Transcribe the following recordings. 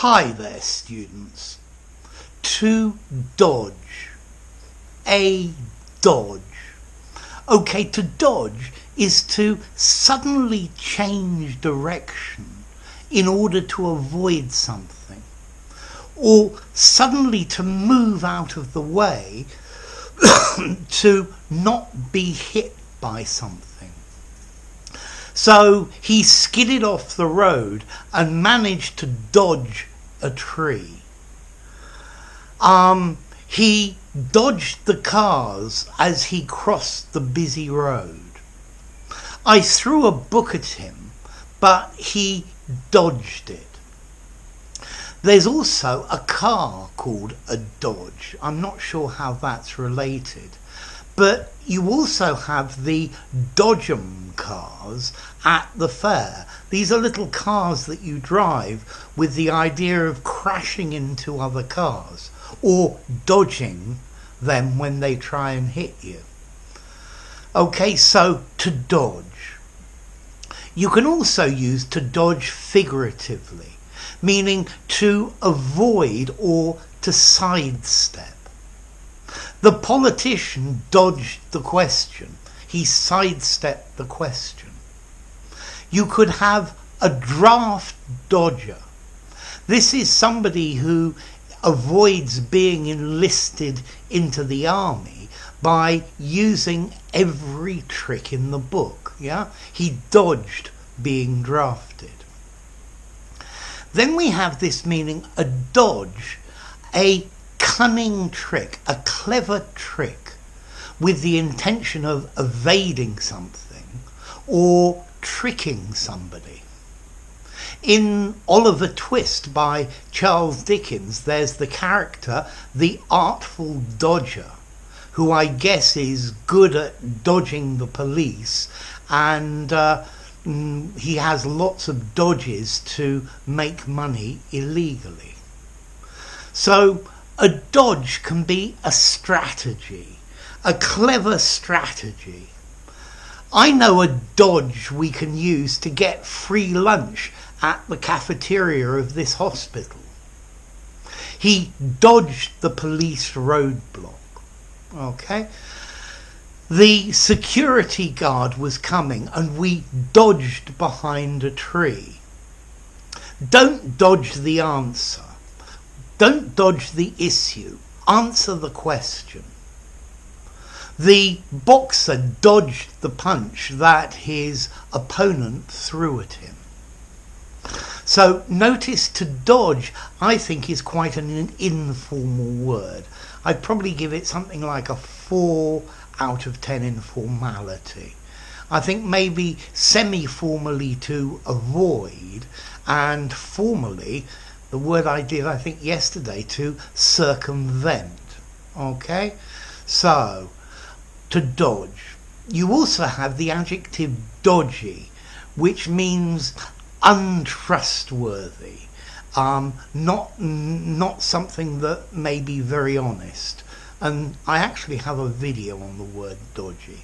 Hi there, students. To dodge. A dodge. Okay, to dodge is to suddenly change direction in order to avoid something, or suddenly to move out of the way to not be hit by something. So he skidded off the road and managed to dodge a tree. He dodged the cars as he crossed the busy road. I threw a book at him, but he dodged it. There's also a car called a Dodge. I'm not sure how that's related. But you also have the Dodgem cars at the fair. These are little cars that you drive with the idea of crashing into other cars or dodging them when they try and hit you. Okay, so to dodge. You can also use to dodge figuratively, meaning to avoid or to sidestep. The politician dodged the question. He sidestepped the question. You could have a draft dodger. This is somebody who avoids being enlisted into the army by using every trick in the book. Yeah, he dodged being drafted. Then we have this meaning, a dodge, a cunning trick, a clever trick with the intention of evading something or tricking somebody. In Oliver Twist by Charles Dickens, there's the character, the Artful Dodger, who I guess is good at dodging the police, and he has lots of dodges to make money illegally. So a dodge can be a strategy, a clever strategy. I know a dodge we can use to get free lunch at the cafeteria of this hospital. He dodged the police roadblock. Okay? The security guard was coming and we dodged behind a tree. Don't dodge the answer. Don't dodge the issue. Answer the question. The boxer dodged the punch that his opponent threw at him. So notice to dodge, I think, is quite an informal word. I'd probably give it something like a 4 out of 10 informality. I think maybe semi-formally to avoid, and formally, the word I did, I think, yesterday, to circumvent. Okay? So, to dodge. You also have the adjective dodgy, which means untrustworthy. Not something that may be very honest. And I actually have a video on the word dodgy.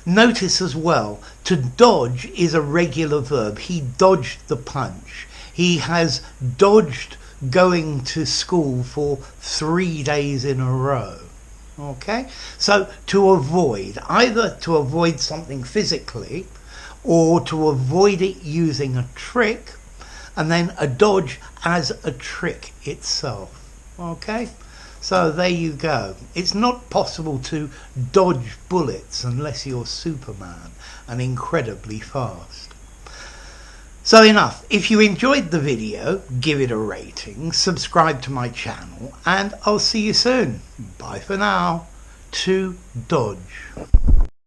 Notice as well, to dodge is a regular verb. He dodged the punch. He has dodged going to school for 3 days in a row. Okay? So to avoid, either to avoid something physically or to avoid it using a trick, and then a dodge as a trick itself. Okay? So there you go. It's not possible to dodge bullets unless you're Superman and incredibly fast. So enough. If you enjoyed the video, give it a rating, subscribe to my channel, and I'll see you soon. Bye for now. To dodge.